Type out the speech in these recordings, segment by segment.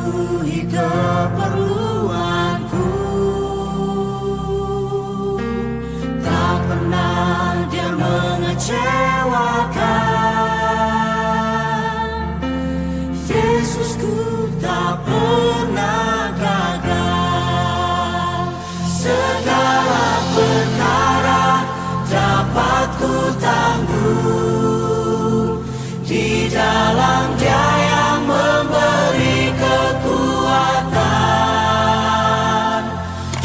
memenuhi keperluanku. Tak pernah Dia mengecewakan. Yesusku tak pernah gagal. Segala perkara dapat ku tanggung di dalam Dia yang memberi kekuatan.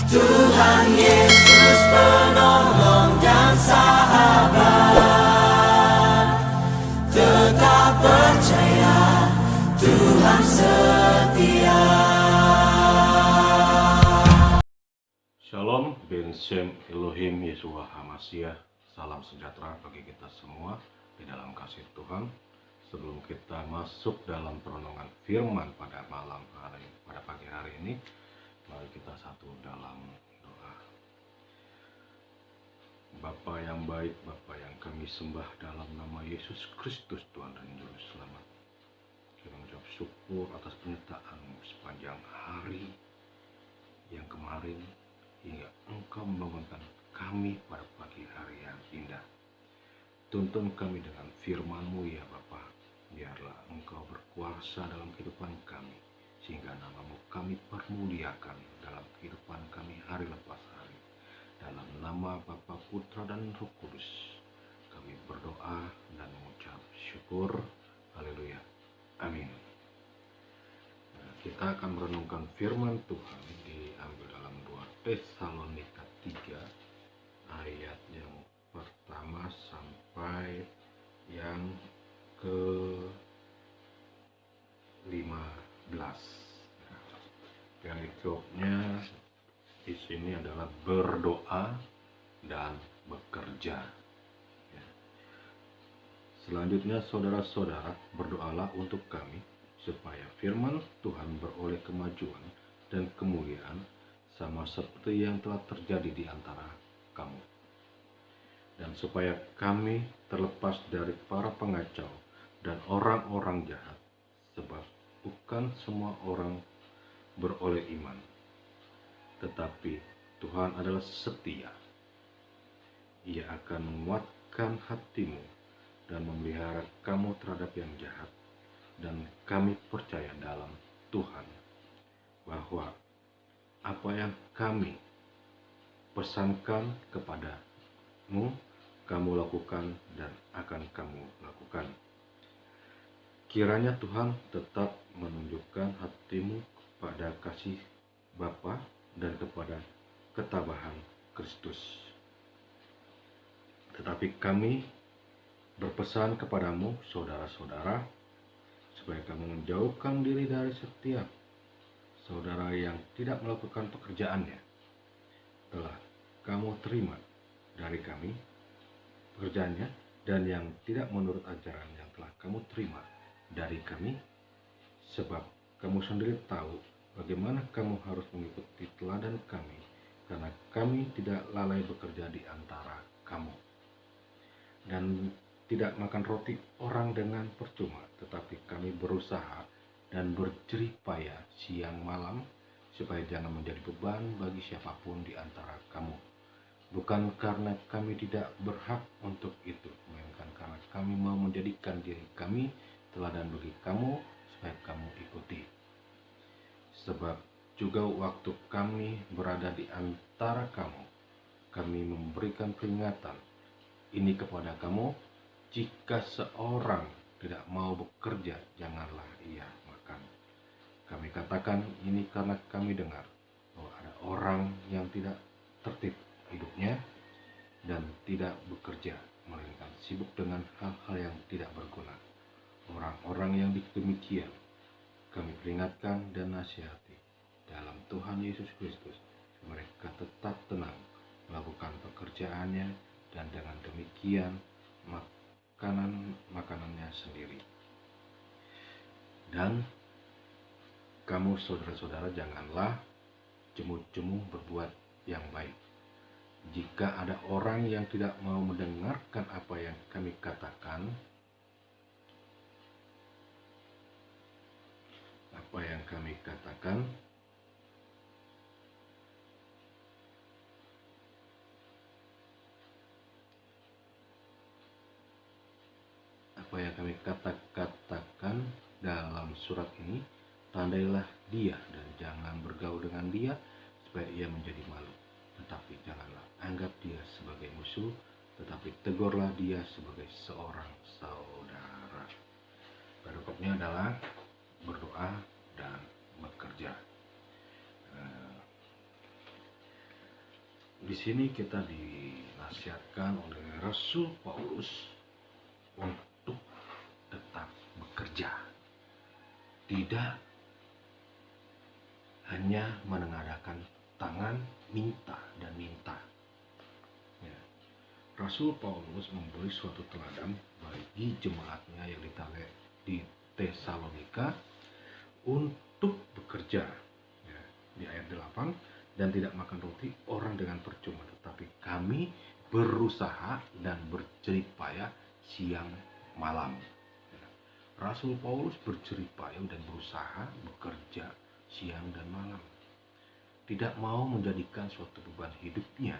Tuhan Yesus penolong dan sahabat. Tetap percaya, Tuhan setia. Shalom, Ben Shem Elohim Yeshua HaMashiach. Salam sejahtera bagi kita semua di dalam kasih Tuhan. Sebelum kita masuk dalam perenungan firman pada pagi hari ini, mari kita satu dalam doa. Bapa yang baik, Bapa yang kami sembah dalam nama Yesus Kristus, Tuhan dan Juru Selamat. Kami mengucap syukur atas penyertaan-Mu sepanjang hari yang kemarin, hingga Engkau membangunkan kami pada pagi hari yang indah. Tuntun kami dengan firman-Mu ya Bapa. Biarlah Engkau berkuasa dalam kehidupan kami, sehingga nama-Mu kami permuliakan dalam kehidupan kami hari lepas hari. Dalam nama Bapa, Putra dan Roh Kudus, kami berdoa dan mengucap syukur. Haleluya. Amin. Kita akan merenungkan firman Tuhan diambil dalam 2 Tesalonika 3 ayat yang pertama sampai yang ke-15. Perikopnya di sini adalah berdoa dan bekerja. Selanjutnya, saudara-saudara, berdoalah untuk kami supaya firman Tuhan beroleh kemajuan dan kemuliaan sama seperti yang telah terjadi di antara kamu, dan supaya kami terlepas dari para pengacau dan orang-orang jahat, sebab bukan semua orang beroleh iman, tetapi Tuhan adalah setia. Ia akan menguatkan hatimu dan memelihara kamu terhadap yang jahat. Dan kami percaya dalam Tuhan bahwa apa yang kami pesankan kepadamu, kamu lakukan dan akan kamu lakukan. Kiranya Tuhan tetap menunjukkan hatimu kepada kasih Bapa dan kepada ketabahan Kristus. Tetapi kami berpesan kepadamu, saudara-saudara, supaya kamu menjauhkan diri dari setiap saudara yang tidak melakukan pekerjaannya telah kamu terima dari kami pekerjaannya, dan yang tidak menurut ajaran yang telah kamu terima dari kami, sebab kamu sendiri tahu bagaimana kamu harus mengikuti teladan kami, karena kami tidak lalai bekerja di antara kamu, dan tidak makan roti orang dengan percuma, tetapi kami berusaha dan berjerih payah siang malam, supaya jangan menjadi beban bagi siapapun di antara kamu. Bukan karena kami tidak berhak untuk itu, melainkan karena kami mau menjadikan diri kami teladan bagi kamu, supaya kamu ikuti. Sebab juga waktu kami berada di antara kamu, kami memberikan peringatan ini kepada kamu: jika seorang tidak mau bekerja, janganlah ia makan. Kami katakan ini karena kami dengar bahwa ada orang yang tidak tertib hidupnya dan tidak bekerja, melainkan sibuk dengan hal-hal yang tidak berguna. Orang-orang yang demikian kami peringatkan dan nasihati dalam Tuhan Yesus Kristus. Mereka tetap tenang melakukan pekerjaannya, dan dengan demikian makanannya sendiri. Dan kamu, saudara-saudara, janganlah jemu-jemu berbuat yang baik. Jika ada orang yang tidak mau mendengarkan apa yang kami katakan, kami katakan, katakan dalam surat ini, tandailah dia dan jangan bergaul dengan dia supaya ia menjadi malu. Tetapi janganlah anggap dia sebagai musuh, tetapi tegurlah dia sebagai seorang saudara. Berikutnya adalah berdoa dan bekerja. Di sini kita dinasihatkan oleh Rasul Paulus untuk tetap bekerja, tidak hanya menengadahkan tangan minta dan minta. Ya. Rasul Paulus memberi suatu teladan bagi jemaatnya yang di Tesalonika untuk bekerja. Ya. Di ayat 8, dan tidak makan roti orang dengan percuma, tetapi kami berusaha dan berjeripaya siang malam. Ya. Rasul Paulus berjeripaya dan berusaha bekerja siang dan malam. Tidak mau menjadikan suatu beban hidupnya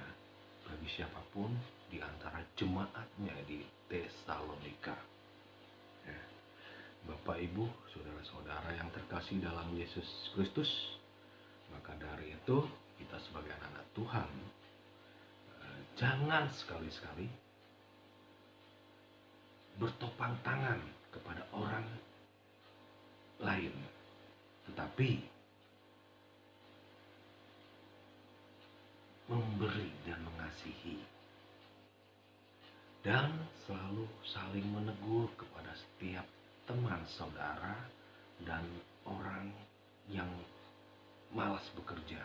bagi siapapun di antara jemaatnya di Tesalonika. Ya. Bapak, Ibu, saudara-saudara yang terkasih dalam Yesus Kristus, maka dari itu kita sebagai anak-anak Tuhan, jangan sekali-sekali bertopang tangan kepada orang lain, tetapi memberi dan mengasihi, dan selalu saling menegur kepada setiap teman saudara dan orang yang malas bekerja.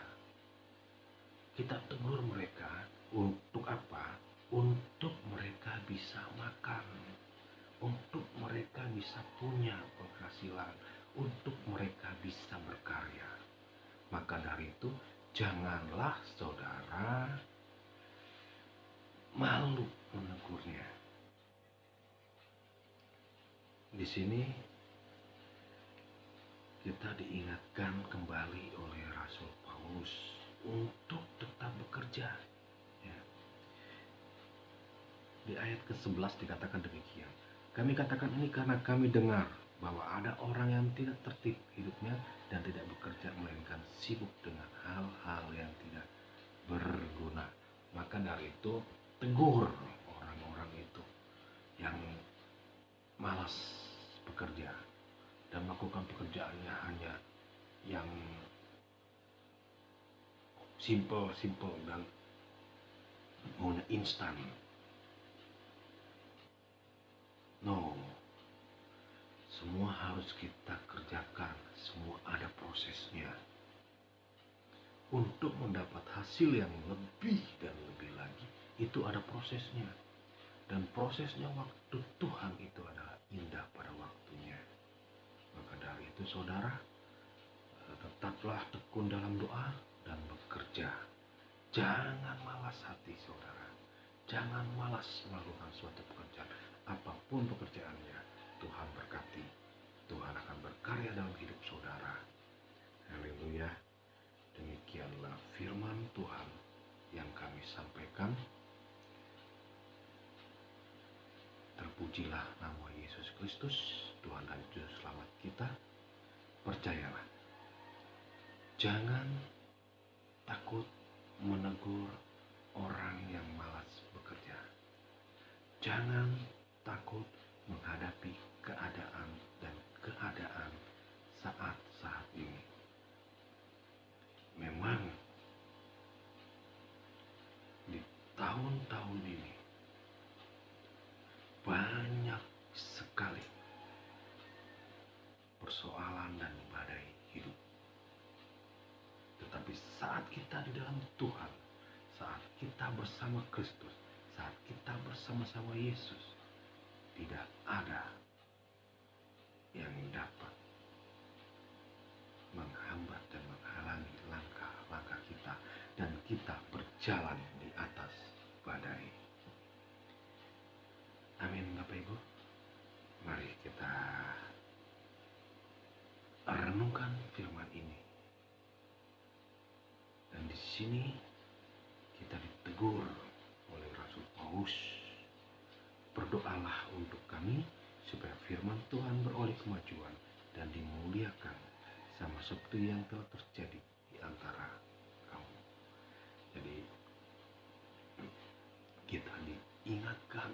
Kita tegur mereka untuk apa? Untuk mereka bisa makan, untuk mereka bisa punya penghasilan, untuk mereka bisa berkarya. Maka dari itu, janganlah saudara malu menegurnya. Di sini kita diingatkan kembali oleh Rasul Paulus untuk tetap bekerja. Ya. Di ayat ke-11 dikatakan demikian. Kami katakan ini karena kami dengar bahwa ada orang yang tidak tertib hidupnya dan tidak bekerja, melainkan sibuk dengan hal-hal yang tidak berguna. Maka dari itu, tegur orang-orang itu yang malas bekerja dan melakukan pekerjaannya hanya yang simple dan maunya instan. No, semua harus kita kerjakan, semua ada prosesnya. Untuk mendapat hasil yang lebih dan lebih lagi, itu ada prosesnya. Dan prosesnya waktu Tuhan itu adalah indah pada waktunya. Maka dari itu saudara, tetaplah tekun dalam doa dan bekerja. Jangan malas hati saudara. Jangan malas melakukan suatu pekerjaan. Apapun pekerjaannya, Tuhan berkati. Tuhan akan berkarya dalam hidup saudara. Haleluya. Demikianlah firman Tuhan yang kami sampaikan. Terpujilah nama Yesus Kristus, Tuhan dan Juru Selamat kita. Percayalah, jangan takut menegur orang yang malas bekerja. Jangan takut menghadapi keadaan saat ini. Memang di tahun-tahun ini banyak sekali persoalan dan badai hidup. Tetapi saat kita di dalam Tuhan, saat kita bersama Kristus, saat kita bersama-sama Yesus, tidak ada yang dapat menghambat dan menghalangi langkah-langkah kita, dan kita berjalan di atas badai. Amin, Bapak Ibu. Mari kita renungkan firman sini kita ditegur oleh Rasul Paulus, berdoalah untuk kami supaya firman Tuhan beroleh kemajuan dan dimuliakan sama seperti yang telah terjadi di antara kamu. Jadi kita diingatkan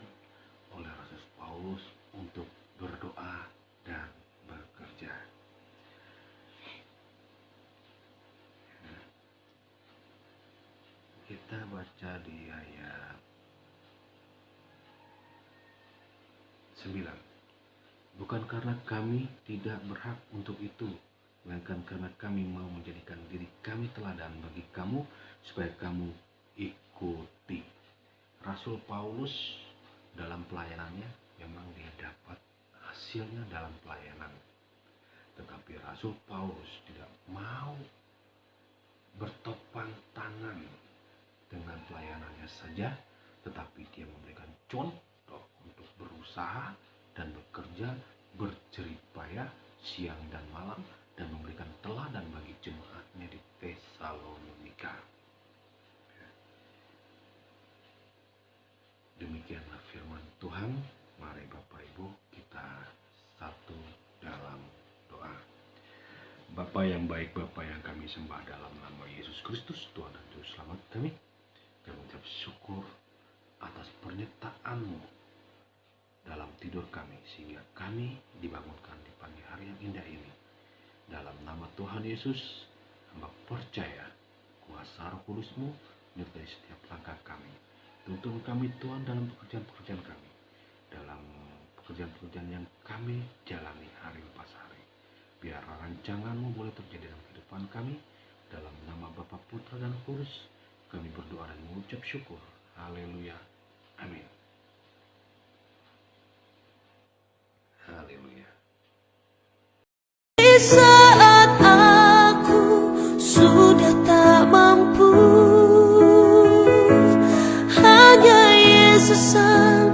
oleh Rasul Paulus untuk berdoa dan bekerja. Kita baca di ayat 9. Bukan karena kami tidak berhak untuk itu, melainkan karena kami mau menjadikan diri kami teladan bagi kamu supaya kamu ikuti. Rasul Paulus dalam pelayanannya memang dia dapat hasilnya dalam pelayanan. Tetapi Rasul Paulus tidak mau bertopang tangan dengan pelayanannya saja, tetapi dia memberikan contoh untuk berusaha dan bekerja, berjerih payah siang dan malam, dan memberikan teladan bagi jemaatnya di Tesalonika. Demikianlah firman Tuhan. Mari Bapak Ibu kita satu dalam doa. Bapa yang baik, Bapa yang kami sembah dalam nama Yesus Kristus, Tuhan dan Juru Selamat kami mengucap syukur atas penyertaan-Mu dalam tidur kami, sehingga kami dibangunkan di pagi hari yang indah ini. Dalam nama Tuhan Yesus, hamba percaya kuasa Roh Kudus-Mu menyertai setiap langkah kami. Tuntun kami Tuhan dalam pekerjaan-pekerjaan kami, dalam pekerjaan-pekerjaan yang kami jalani hari lepas hari. Biar rancangan-Mu boleh terjadi dalam kehidupan kami. Dalam nama Bapa, Putra, dan Roh Kudus, kami berdoa dan mengucap syukur. Haleluya. Amin. Haleluya. Di saat aku sudah tak mampu, hanya Yesus sang